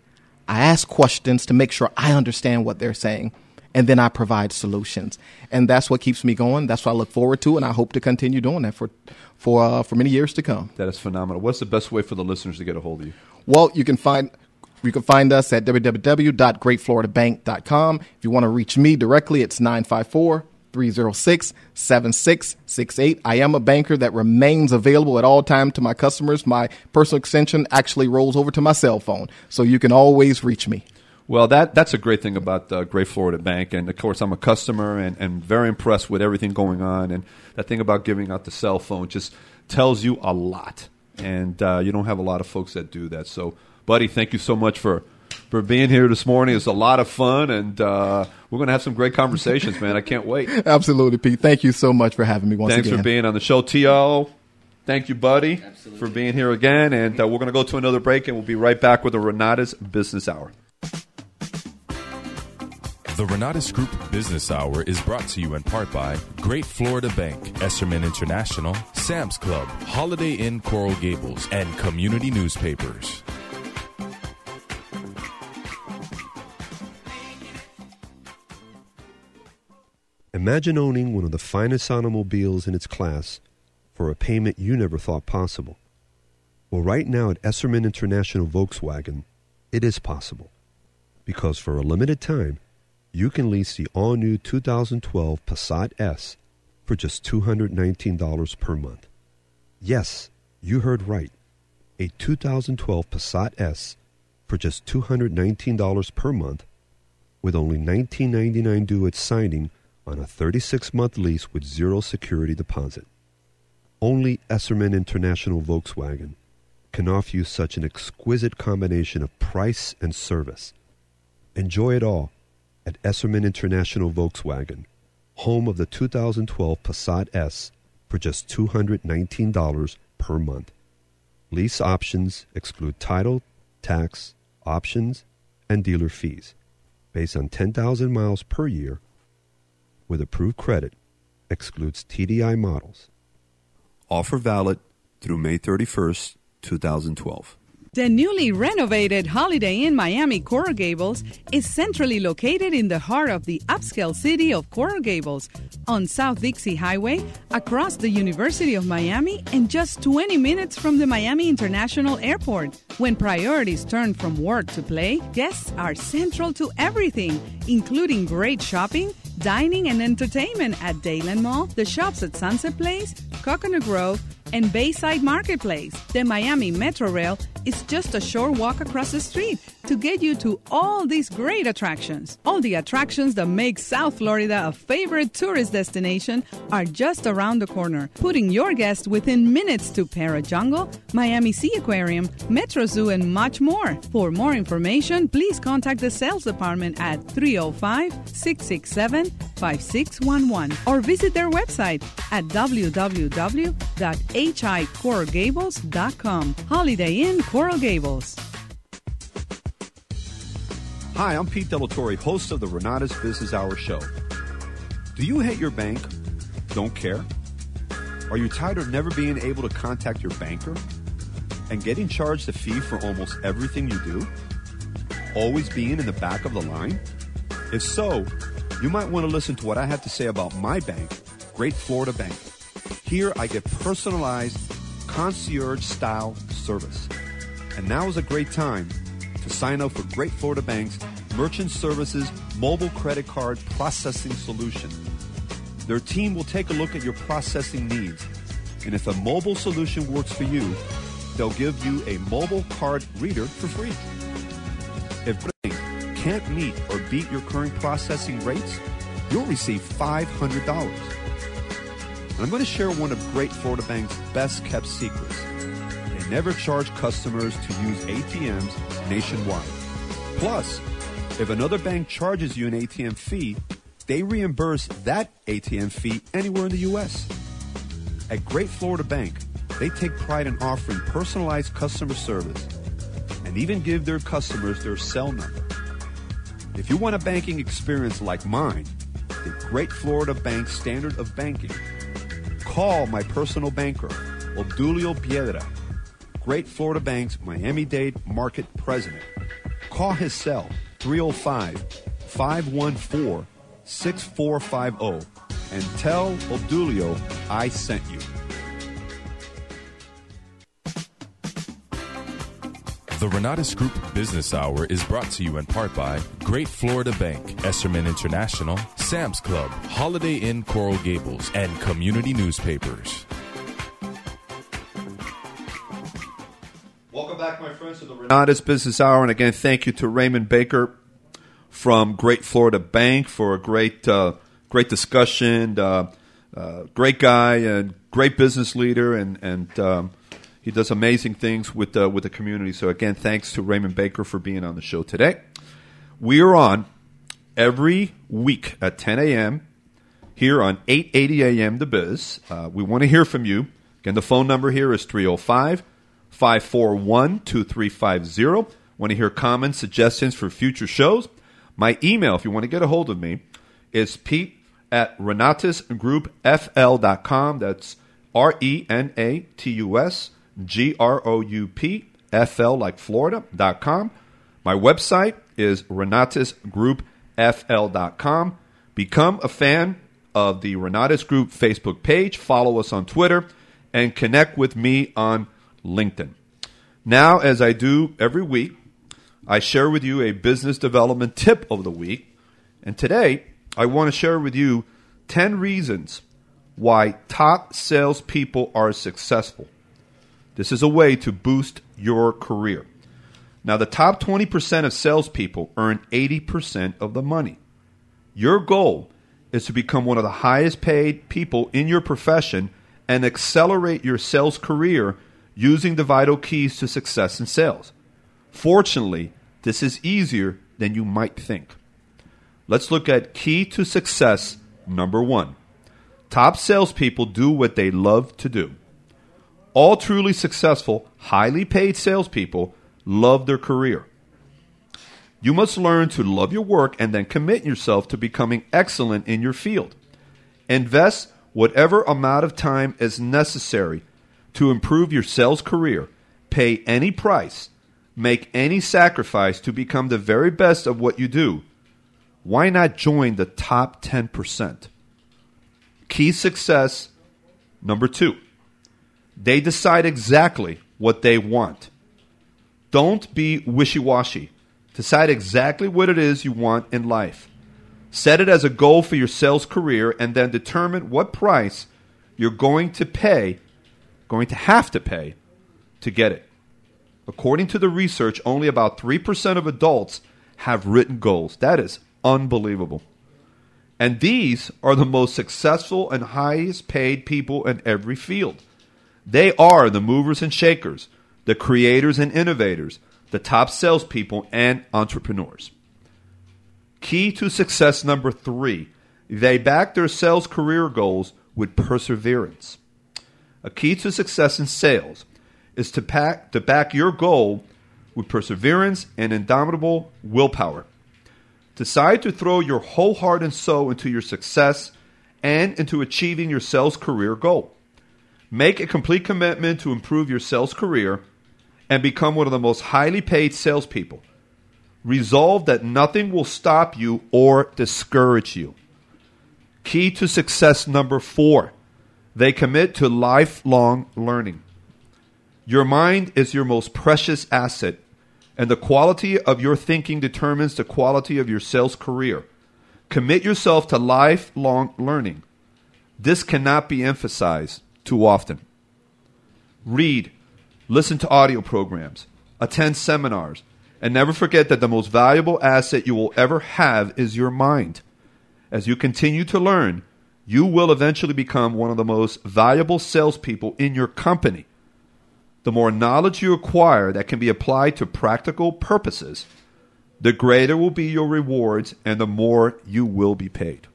I ask questions to make sure I understand what they're saying, and then I provide solutions. And that's what keeps me going. That's what I look forward to, and I hope to continue doing that for many years to come. That is phenomenal. What's the best way for the listeners to get a hold of you? Well, you can find us at www.greatfloridabank.com. If you want to reach me directly, it's 954-306-7668. I am a banker that remains available at all times to my customers. My personal extension actually rolls over to my cell phone, so you can always reach me. Well, that's a great thing about Great Florida Bank. And, of course, I'm a customer and very impressed with everything going on. And that thing about giving out the cell phone just tells you a lot. And you don't have a lot of folks that do that. So, buddy, thank you so much for being here this morning. It's a lot of fun, and we're going to have some great conversations, man. I can't wait. Absolutely, Pete. Thank you so much for having me once again. Thanks for being on the show, T.O. Thank you, buddy, for being here again. And we're going to go to another break, and we'll be right back with the Renatus Business Hour. The Renatus Group Business Hour is brought to you in part by Great Florida Bank, Esserman International, Sam's Club, Holiday Inn Coral Gables, and community newspapers. Imagine owning one of the finest automobiles in its class for a payment you never thought possible. Well, right now at Esserman International Volkswagen, it is possible. Because for a limited time, you can lease the all-new 2012 Passat S for just $219 per month. Yes, you heard right. A 2012 Passat S for just $219 per month, with only $19.99 due at signing on a 36-month lease with zero security deposit. Only Esserman International Volkswagen can offer you such an exquisite combination of price and service. Enjoy it all at Esserman International Volkswagen, home of the 2012 Passat S for just $219 per month. Lease options exclude title, tax, options, and dealer fees based on 10,000 miles per year with approved credit, excludes TDI models. Offer valid through May 31st, 2012. The newly renovated Holiday Inn Miami Coral Gables is centrally located in the heart of the upscale city of Coral Gables on South Dixie Highway, across the University of Miami, and just 20 minutes from the Miami International Airport. When priorities turn from work to play, guests are central to everything, including great shopping, dining, and entertainment at Dayland Mall, the shops at Sunset Place, Coconut Grove, and Bayside Marketplace. The Miami Metro Rail is just a short walk across the street to get you to all these great attractions. All the attractions that make South Florida a favorite tourist destination are just around the corner, putting your guests within minutes to Para Jungle, Miami Sea Aquarium, Metro Zoo, and much more. For more information, please contact the sales department at 305-667-5611 or visit their website at www.hicoralgables.com. Holiday Inn Coral Gables. Hi, I'm Pete Delatorre, host of the Renatus Business Hour Show. Do you hate your bank? Don't care? Are you tired of never being able to contact your banker and getting charged a fee for almost everything you do? Always being in the back of the line? If so, you might want to listen to what I have to say about my bank, Great Florida Bank. Here I get personalized, concierge-style service. And now is a great time to sign up for Great Florida Bank's Merchant Services Mobile Credit Card Processing Solution. Their team will take a look at your processing needs, and if a mobile solution works for you, they'll give you a mobile card reader for free. If the bank can't meet or beat your current processing rates, you'll receive $500. And I'm going to share one of Great Florida Bank's best-kept secrets. They never charge customers to use ATMs nationwide. Plus, if another bank charges you an ATM fee, they reimburse that ATM fee anywhere in the U.S. At Great Florida Bank, they take pride in offering personalized customer service and even give their customers their cell number. If you want a banking experience like mine, the Great Florida Bank Standard of Banking, call my personal banker, Obdulio Piedra, Great Florida Bank's Miami-Dade Market President. Call his cell, 305-514-6450, and tell Obdulio I sent you. The Renatus Group Business Hour is brought to you in part by Great Florida Bank, Esserman International, Sam's Club, Holiday Inn Coral Gables, and community newspapers. Welcome back, my friends, to the Renatus Business Hour. And again, thank you to Raymond Baker from Great Florida Bank for a great discussion. Great guy and great business leader, and he does amazing things with the community. So again, thanks to Raymond Baker for being on the show today. We are on every week at 10 a.m. here on 880 a.m. The Biz. We want to hear from you. Again, the phone number here is 305-541-2350. Want to hear comments, suggestions for future shows? My email, if you want to get a hold of me, is pete@renatusgroupfl.com. That's RENATUSGROUPFL like Florida.com. My website is renatusgroupfl.com. Become a fan of the Renatus Group Facebook page. Follow us on Twitter and connect with me on LinkedIn. Now, as I do every week, I share with you a business development tip of the week. And today, I want to share with you 10 reasons why top salespeople are successful. This is a way to boost your career. Now, the top 20% of salespeople earn 80% of the money. Your goal is to become one of the highest paid people in your profession and accelerate your sales career using the vital keys to success in sales. Fortunately, this is easier than you might think. Let's look at key to success number 1. Top salespeople do what they love to do. All truly successful, highly paid salespeople love their career. You must learn to love your work and then commit yourself to becoming excellent in your field. Invest whatever amount of time is necessary to improve your sales career. Pay any price. Make any sacrifice to become the very best of what you do. Why not join the top 10%? Key success number 2. They decide exactly what they want. Don't be wishy-washy. Decide exactly what it is you want in life. Set it as a goal for your sales career and then determine what price you're going to have to pay to get it. According to the research, only about 3% of adults have written goals. That is unbelievable. And these are the most successful and highest paid people in every field. They are the movers and shakers, the creators and innovators, the top salespeople and entrepreneurs. Key to success number 3, they back their sales career goals with perseverance. A key to success in sales is to back your goal with perseverance and indomitable willpower. Decide to throw your whole heart and soul into your success and into achieving your sales career goal. Make a complete commitment to improve your sales career and become one of the most highly paid salespeople. Resolve that nothing will stop you or discourage you. Key to success number 4, they commit to lifelong learning. Your mind is your most precious asset, and the quality of your thinking determines the quality of your sales career. Commit yourself to lifelong learning. This cannot be emphasized too often. Read, listen to audio programs, attend seminars, and never forget that the most valuable asset you will ever have is your mind. As you continue to learn, you will eventually become one of the most valuable salespeople in your company. The more knowledge you acquire that can be applied to practical purposes, the greater will be your rewards and the more you will be paid.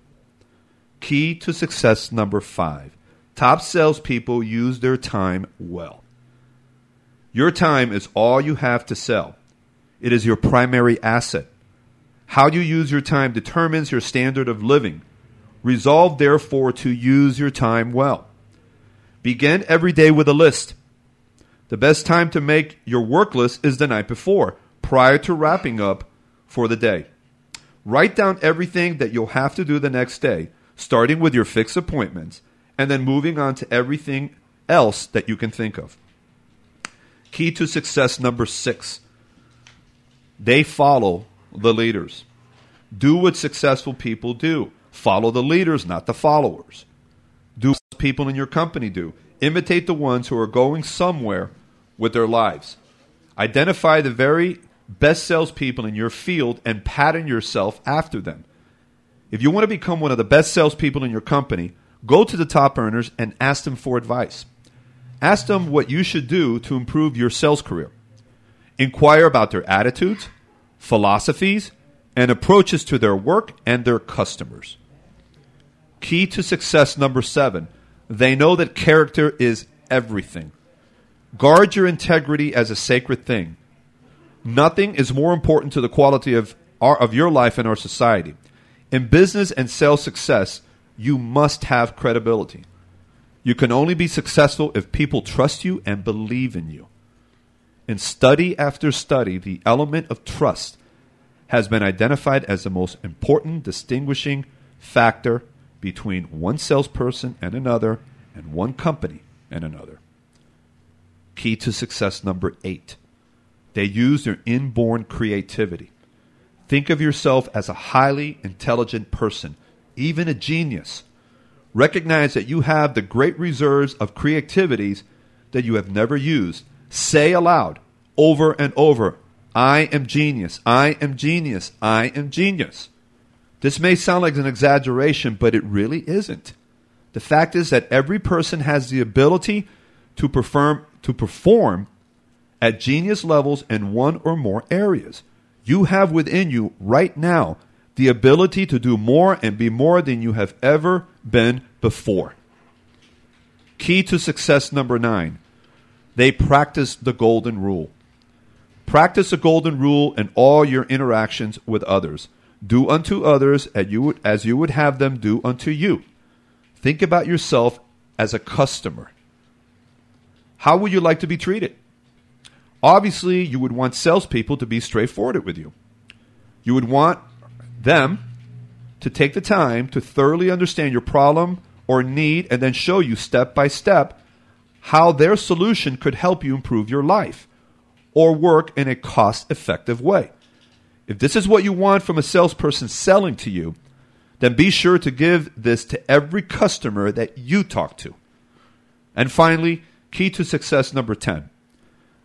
Key to success number 5. Top salespeople use their time well. Your time is all you have to sell. It is your primary asset. How you use your time determines your standard of living. Resolve, therefore, to use your time well. Begin every day with a list. The best time to make your work list is the night before, prior to wrapping up for the day. Write down everything that you'll have to do the next day, starting with your fixed appointments, and then moving on to everything else that you can think of. Key to success number 6. They follow the leaders. Do what successful people do. Follow the leaders, not the followers. Do what people in your company do. Imitate the ones who are going somewhere with their lives. Identify the very best salespeople in your field and pattern yourself after them. If you want to become one of the best salespeople in your company, go to the top earners and ask them for advice. Ask them what you should do to improve your sales career. Inquire about their attitudes, philosophies, and approaches to their work and their customers. Key to success number 7. They know that character is everything. Guard your integrity as a sacred thing. Nothing is more important to the quality of your life in our society. In business and sales success, you must have credibility. You can only be successful if people trust you and believe in you. In study after study, the element of trust has been identified as the most important distinguishing factor between one salesperson and another and one company and another. Key to success number 8. They use their inborn creativity. Think of yourself as a highly intelligent person, even a genius. Recognize that you have the great reserves of creativities that you have never used. Say aloud, over and over, I am genius, I am genius, I am genius. This may sound like an exaggeration, but it really isn't. The fact is that every person has the ability to perform at genius levels in one or more areas. You have within you right now the ability to do more and be more than you have ever been before. Key to success number 9. They practice the golden rule. Practice the golden rule in all your interactions with others. Do unto others as you would have them do unto you. Think about yourself as a customer. How would you like to be treated? Obviously, you would want salespeople to be straightforward with you. You would want them to take the time to thoroughly understand your problem or need and then show you step by step how their solution could help you improve your life or work in a cost-effective way. If this is what you want from a salesperson selling to you, then be sure to give this to every customer that you talk to. And finally, key to success number 10.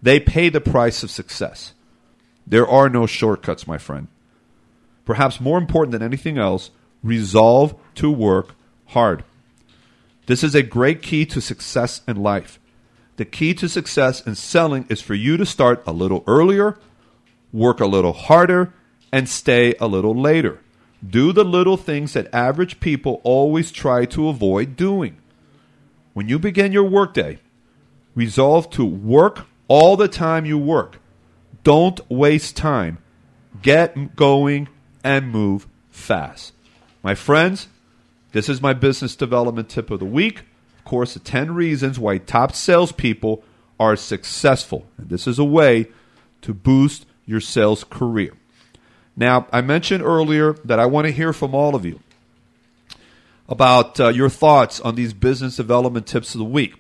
They pay the price of success. There are no shortcuts, my friend. Perhaps more important than anything else, resolve to work hard. This is a great key to success in life. The key to success in selling is for you to start a little earlier, work a little harder, and stay a little later. Do the little things that average people always try to avoid doing. When you begin your workday, resolve to work all the time you work. Don't waste time. Get going and move fast. My friends, this is my business development tip of the week. Of course, the 10 reasons why top salespeople are successful. And this is a way to boost your sales career. Now, I mentioned earlier that I want to hear from all of you about your thoughts on these business development tips of the week.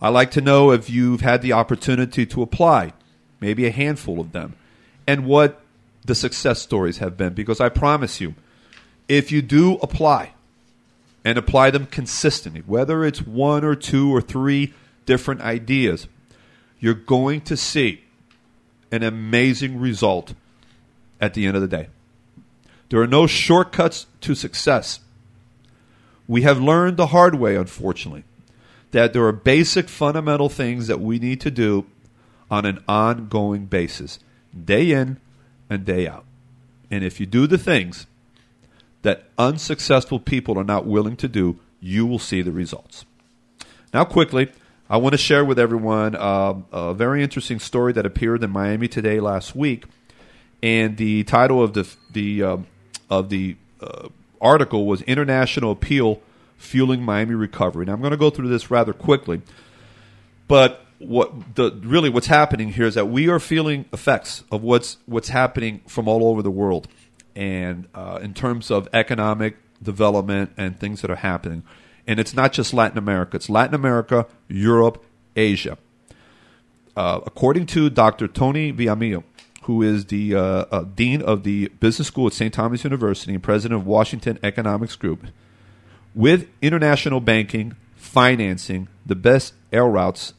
I'd like to know if you've had the opportunity to apply, maybe a handful of them, and what the success stories have been. Because I promise you, if you do apply and apply them consistently, whether it's 1 or 2 or 3 different ideas, you're going to see an amazing result at the end of the day. There are no shortcuts to success. We have learned the hard way, unfortunately, that there are basic fundamental things that we need to do on an ongoing basis, day in and day out. And if you do the things that unsuccessful people are not willing to do, you will see the results. Now, quickly, I want to share with everyone a very interesting story that appeared in Miami Today last week. And the title of the article was International Appeal Fueling Miami Recovery. Now, I'm going to go through this rather quickly. But what's happening here is that we are feeling effects of what's happening from all over the world. And in terms of economic development and things that are happening. And it's not just Latin America. It's Latin America, Europe, Asia. According to Dr. Tony Villamil, who is the dean of the business school at St. Thomas University and president of Washington Economics Group, with international banking, financing, the best air routes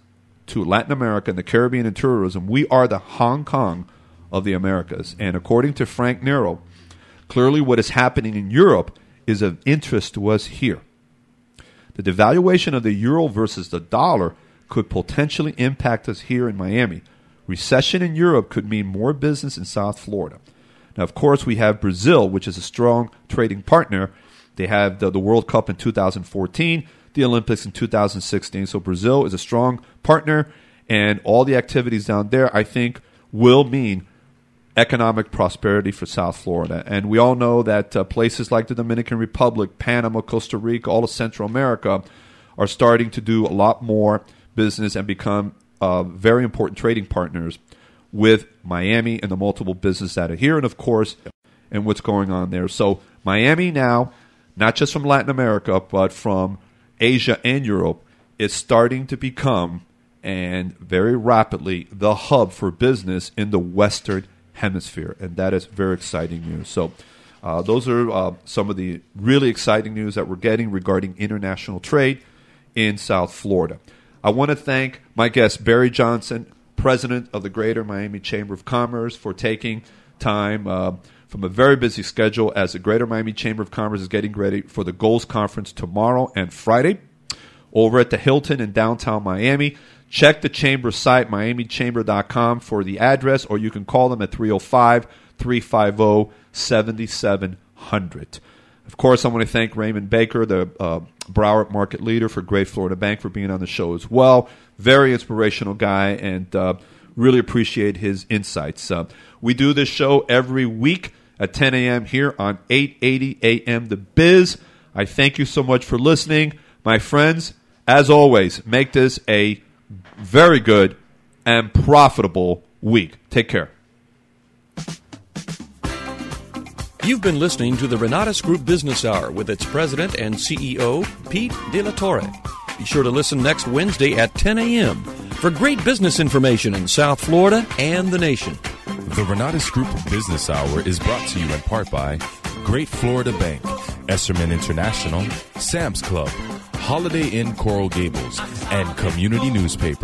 to Latin America and the Caribbean and tourism, we are the Hong Kong of the Americas. And according to Frank Nero, clearly what is happening in Europe is of interest to us here. The devaluation of the euro versus the dollar could potentially impact us here in Miami. Recession in Europe could mean more business in South Florida. Now, of course, we have Brazil, which is a strong trading partner. They have the World Cup in 2014, the Olympics in 2016. So Brazil is a strong partner, and all the activities down there, I think, will mean economic prosperity for South Florida. And we all know that places like the Dominican Republic, Panama, Costa Rica, all of Central America are starting to do a lot more business and become very important trading partners with Miami and the multiple businesses that are here, and of course, and what's going on there. So Miami now, not just from Latin America, but from Asia and Europe, is starting to become, and very rapidly, the hub for business in the Western Hemisphere, and that is very exciting news. So Those are some of the really exciting news that we're getting regarding international trade in South Florida. I want to thank my guest, Barry Johnson, president of the Greater Miami Chamber of Commerce, for taking time from a very busy schedule as the Greater Miami Chamber of Commerce is getting ready for the Goals Conference tomorrow and Friday over at the Hilton in downtown Miami. Check the chamber site, miamichamber.com, for the address, or you can call them at 305-350-7700. Of course, I want to thank Raymond Baker, the Broward market leader for Great Florida Bank, for being on the show as well. Very inspirational guy, and really appreciate his insights. We do this show every week at 10 a.m. here on 880 a.m. The Biz. I thank you so much for listening. My friends, as always, make this a very good and profitable week. Take care. You've been listening to the Renatus Group Business Hour with its president and CEO, Pete De La Torre. Be sure to listen next Wednesday at 10 a.m. for great business information in South Florida and the nation. The Renatus Group Business Hour is brought to you in part by Great Florida Bank, Esserman International, Sam's Club, Holiday Inn Coral Gables, and Community Newspaper.